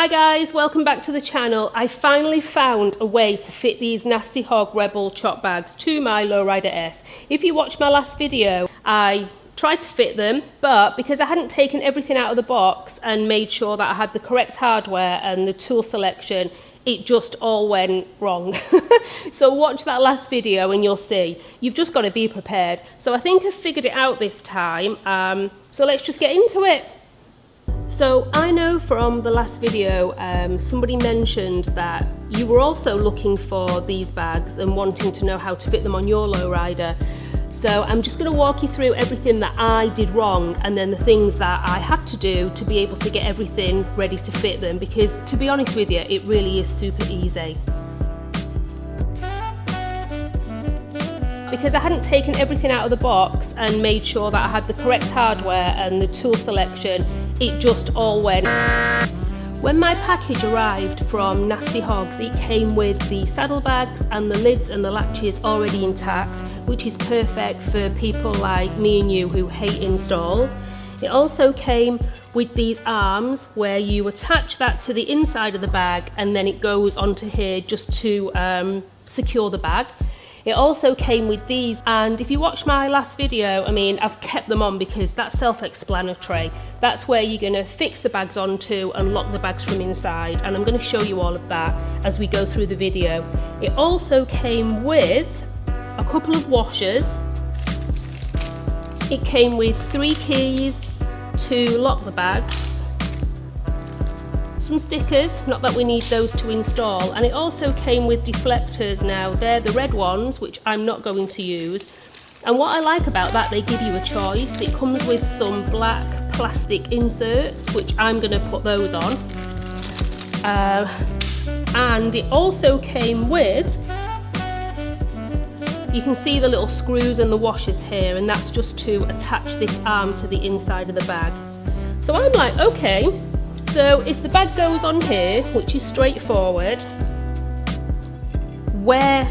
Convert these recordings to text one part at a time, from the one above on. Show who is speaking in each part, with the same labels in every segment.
Speaker 1: Hi guys, welcome back to the channel. I finally found a way to fit these Nasty Hog Rebel chop bags to my Lo Rider S. If you watched my last video, I tried to fit them, but because I hadn't taken everything out of the box and made sure that I had the correct hardware and the tool selection, it just all went wrong. So watch that last video and you'll see. You've just got to be prepared. So I think I've figured it out this time. So let's just get into it. So I know from the last video, somebody mentioned that you were also looking for these bags and wanting to know how to fit them on your Lo Rider. So I'm just going to walk you through everything that I did wrong and then the things that I had to do to be able to get everything ready to fit them, because to be honest with you, it really is super easy. Because I hadn't taken everything out of the box and made sure that I had the correct hardware and the tool selection, it just all went. When my package arrived from Nasty Hogs, it came with the saddlebags and the lids and the latches already intact, which is perfect for people like me and you who hate installs. It also came with these arms where you attach that to the inside of the bag and then it goes onto here just to secure the bag. It also came with these, and if you watch my last video, I mean, I've kept them on because that's self-explanatory. That's where you're going to fix the bags onto and lock the bags from inside, and I'm going to show you all of that as we go through the video. It also came with a couple of washers. It came with 3 keys to lock the bags, some stickers, not that we need those to install, and it also came with deflectors. Now they're the red ones, which I'm not going to use, and what I like about that, they give you a choice. It comes with some black plastic inserts, which I'm going to put those on, and it also came with, you can see the little screws and the washers here, and that's just to attach this arm to the inside of the bag. So I'm like, okay, so if the bag goes on here, which is straightforward, where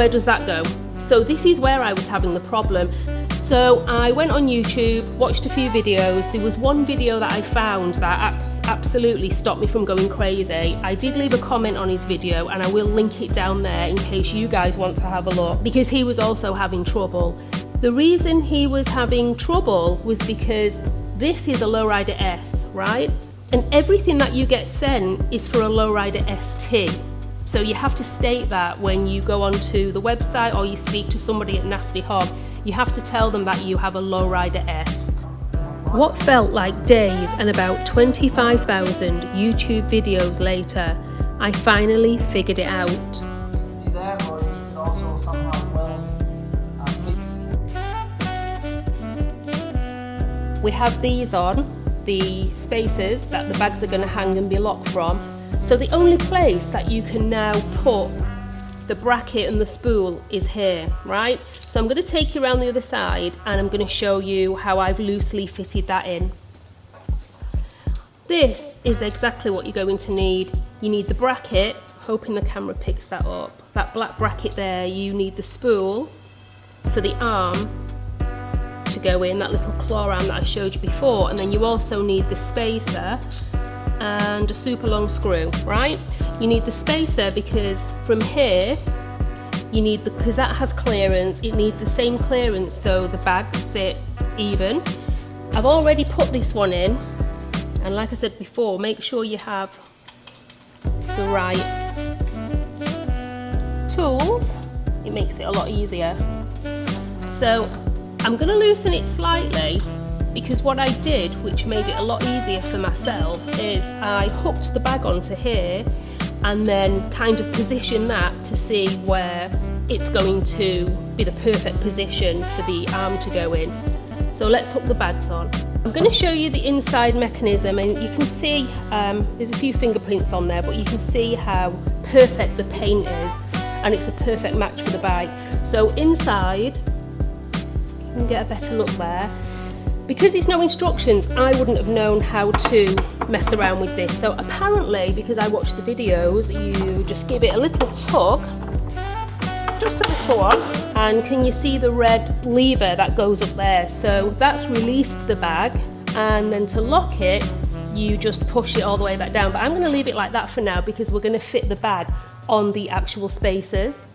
Speaker 1: does that go? So this is where I was having the problem. So I went on YouTube, watched a few videos. There was one video that I found that absolutely stopped me from going crazy. I did leave a comment on his video and I will link it down there in case you guys want to have a look, because he was also having trouble. The reason he was having trouble was because this is a Lo Rider S, right? And everything that you get sent is for a Lo Rider ST. So you have to state that when you go onto the website or you speak to somebody at Nasty Hog, you have to tell them that you have a Lo Rider S. What felt like days and about 25,000 YouTube videos later, I finally figured it out.
Speaker 2: Do that, or you can also somehow weld.
Speaker 1: We have these on, the spaces that the bags are going to hang and be locked from. So the only place that you can now put the bracket and the spool is here, right? So I'm going to take you around the other side and I'm going to show you how I've loosely fitted that in. This is exactly what you're going to need. You need the bracket, hoping the camera picks that up, that black bracket there. You need the spool for the arm to go in, that little claw arm that I showed you before, and then you also need the spacer and a super long screw, right? You need the spacer because from here you need because that has clearance, it needs the same clearance so the bags sit even. I've already put this one in, and like I said before, make sure you have the right tools. It makes it a lot easier. So I'm going to loosen it slightly because what I did, which made it a lot easier for myself, is I hooked the bag onto here and then kind of position that to see where it's going to be the perfect position for the arm to go in. So let's hook the bags on. I'm going to show you the inside mechanism, and you can see there's a few fingerprints on there, but you can see how perfect the paint is, and it's a perfect match for the bag. So inside, you can get a better look there. Because it's no instructions, I wouldn't have known how to mess around with this. So apparently, because I watched the videos, you just give it a little tug, just a little one, and can you see the red lever that goes up there? So that's released the bag, and then to lock it, you just push it all the way back down. But I'm going to leave it like that for now because we're going to fit the bag on the actual spacers.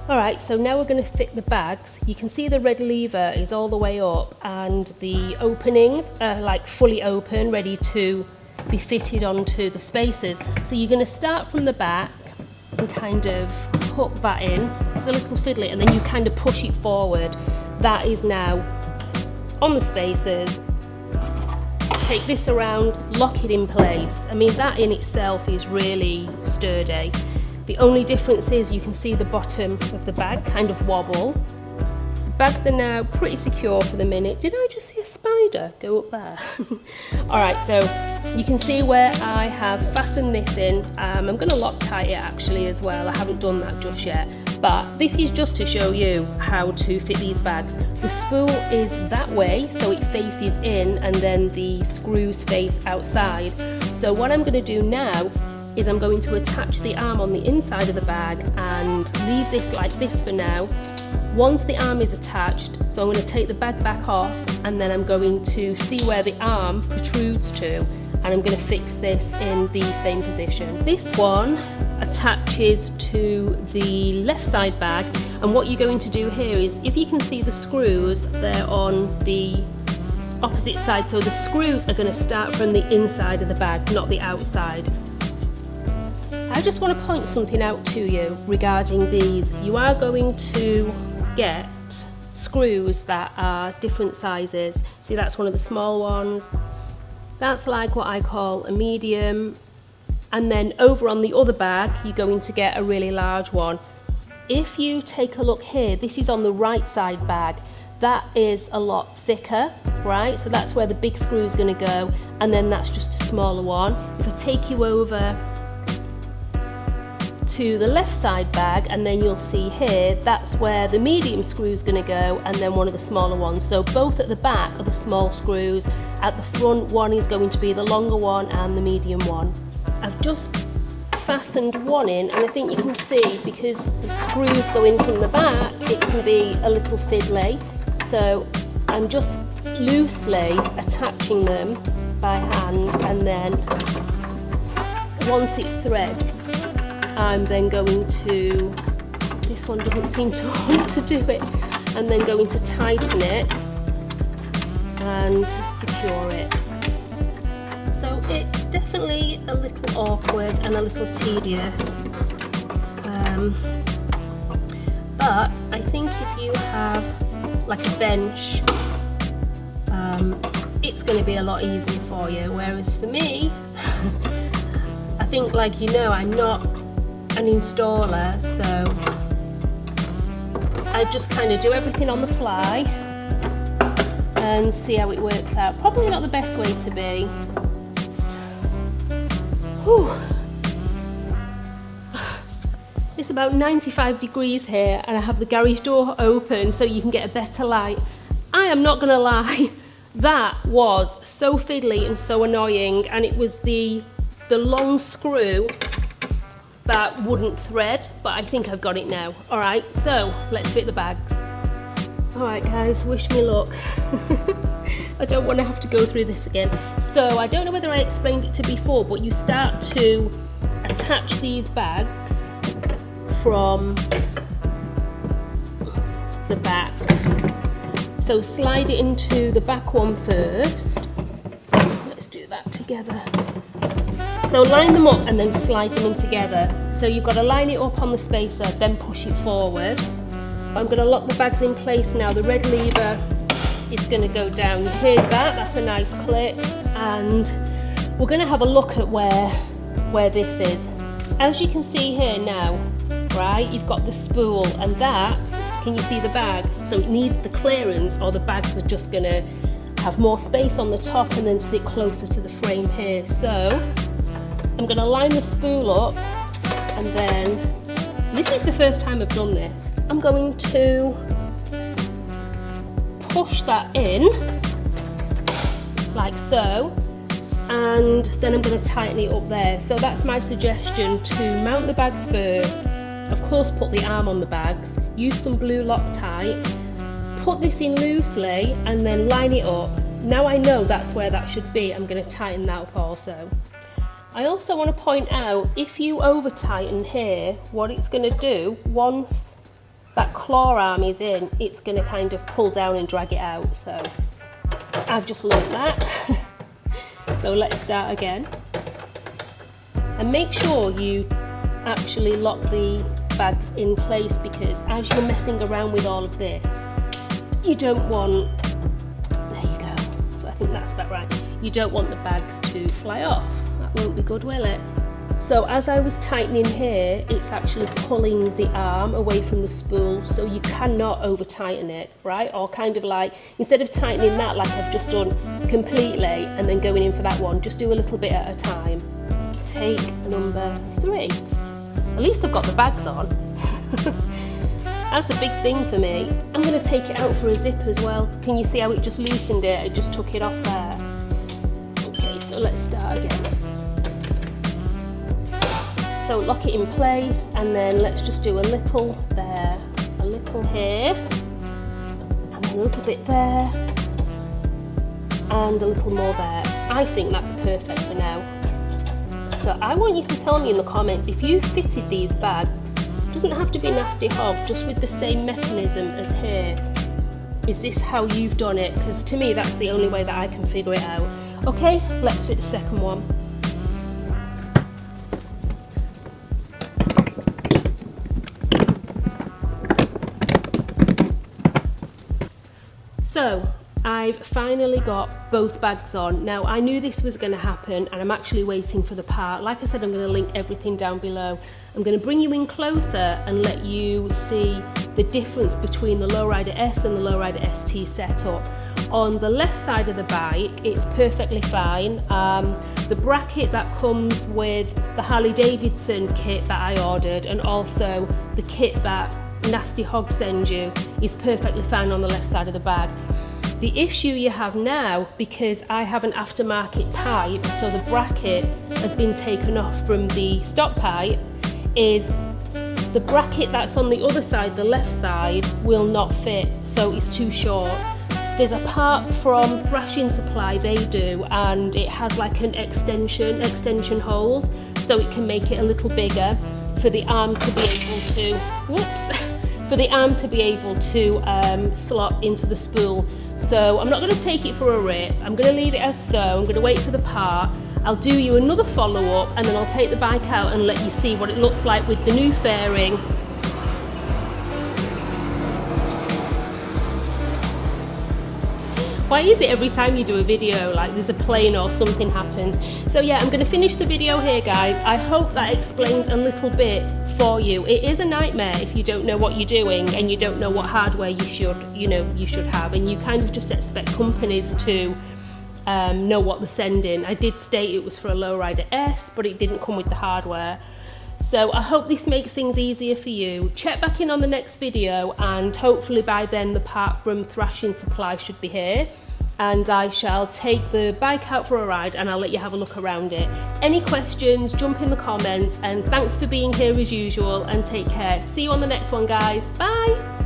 Speaker 1: Alright, so now we're going to fit the bags. You can see the red lever is all the way up and the openings are like fully open, ready to be fitted onto the spacers. So you're going to start from the back and kind of hook that in. It's a little fiddly, and then you kind of push it forward. That is now on the spacers. Take this around, lock it in place. I mean, that in itself is really sturdy. The only difference is you can see the bottom of the bag kind of wobble. The bags are now pretty secure for the minute. Did I just see a spider go up there? Alright, so you can see where I have fastened this in. I'm going to Loctite it actually as well. I haven't done that just yet. But this is just to show you how to fit these bags. The spool is that way, so it faces in, and then the screws face outside. So what I'm going to do now is I'm going to attach the arm on the inside of the bag and leave this like this for now. Once the arm is attached, so I'm going to take the bag back off, and then I'm going to see where the arm protrudes to, and I'm going to fix this in the same position. This one attaches to the left side bag, and what you're going to do here is, if you can see the screws, they're on the opposite side, so the screws are going to start from the inside of the bag, not the outside. I just want to point something out to you regarding these. You are going to get screws that are different sizes. See, that's one of the small ones. That's like what I call a medium. And then over on the other bag, you're going to get a really large one. If you take a look here, this is on the right side bag. That is a lot thicker, right? So that's where the big screw is going to go. And then that's just a smaller one. If I take you over to the left side bag, and then you'll see here, that's where the medium screw is going to go, and then one of the smaller ones. So both at the back are the small screws. At the front, one is going to be the longer one and the medium one. I've just fastened one in, and I think you can see, because the screws go in from the back, it can be a little fiddly. So I'm just loosely attaching them by hand, and then once it threads, I'm then going to, this one doesn't seem to want to do it, and then going to tighten it and secure it. So it's definitely a little awkward and a little tedious, but I think if you have like a bench, it's going to be a lot easier for you, whereas for me, I think, like, you know, I'm not an installer, so I just kind of do everything on the fly and see how it works out. Probably not the best way to be. Whew. It's about 95 degrees here, and I have the garage door open so you can get a better light. I am not gonna lie, that was so fiddly and so annoying, and it was the long screw that wouldn't thread, but I think I've got it now. All right, so let's fit the bags. All right, guys, wish me luck. I don't want to have to go through this again. So I don't know whether I explained it to before, but you start to attach these bags from the back. So slide it into the back one first. Let's do that together. So line them up and then slide them in together. So you've got to line it up on the spacer, then push it forward. I'm going to lock the bags in place now. The red lever is going to go down. You hear that? That's a nice click. And we're going to have a look at where this is. As you can see here now, right, you've got the spool, and that, can you see the bag? So it needs the clearance, or the bags are just going to have more space on the top and then sit closer to the frame here. So I'm going to line the spool up, and then, this is the first time I've done this, I'm going to push that in, like so, and then I'm going to tighten it up there. So that's my suggestion: to mount the bags first, of course put the arm on the bags, use some blue Loctite, put this in loosely, and then line it up, now I know that's where that should be, I'm going to tighten that up also. I also want to point out, if you over tighten here, what it's going to do, once that claw arm is in, it's going to kind of pull down and drag it out. So I've just learned that. So let's start again. And make sure you actually lock the bags in place, because as you're messing around with all of this, you don't want, there you go, so I think that's about right, you don't want the bags to fly off. That won't be good, will it? So as I was tightening here, it's actually pulling the arm away from the spool, so you cannot over tighten it, right? Or kind of like, instead of tightening that like I've just done completely and then going in for that one, just do a little bit at a time. Take number 3. At least I've got the bags on. That's a big thing for me. I'm going to take it out for a zip as well. Can you see how it just loosened it? I just took it off there. Okay, so let's start again. So lock it in place, and then let's just do a little there, a little here, and then a little bit there, and a little more there. I think that's perfect for now. So I want you to tell me in the comments if you fitted these bags. It doesn't have to be Nasty Hog, just with the same mechanism as here. Is this how you've done it? Because to me that's the only way that I can figure it out. Okay, let's fit the second one. So I've finally got both bags on. Now I knew this was going to happen, and I'm actually waiting for the part. Like I said, I'm going to link everything down below. I'm going to bring you in closer and let you see the difference between the Lo Rider S and the Lo Rider ST setup. On the left side of the bike, it's perfectly fine. The bracket that comes with the Harley Davidson kit that I ordered, and also the kit that Nasty Hog sends you, is perfectly fine on the left side of the bag. The issue you have now, because I have an aftermarket pipe, so the bracket has been taken off from the stock pipe, is the bracket that's on the other side, the left side, will not fit, so it's too short. There's a part from Thrashin Supply they do, and it has like an extension holes, so it can make it a little bigger for the arm to be able to, slot into the spool. So I'm not going to take it for a rip. I'm going to leave it as so. I'm going to wait for the part. I'll do you another follow-up, and then I'll take the bike out and let you see what it looks like with the new fairing. Why is it every time you do a video like there's a plane or something happens? So yeah, I'm going to finish the video here, guys. I hope that explains a little bit for you. It is a nightmare if you don't know what you're doing and you don't know what hardware you should have, and you kind of just expect companies to know what they're sending. I did state it was for a Lo Rider S, but it didn't come with the hardware. So I hope this makes things easier for you. Check back in on the next video, and hopefully by then the part from Thrashin Supply should be here, and I shall take the bike out for a ride and I'll let you have a look around it. Any questions, jump in the comments, and thanks for being here as usual, and take care. See you on the next one, guys. Bye.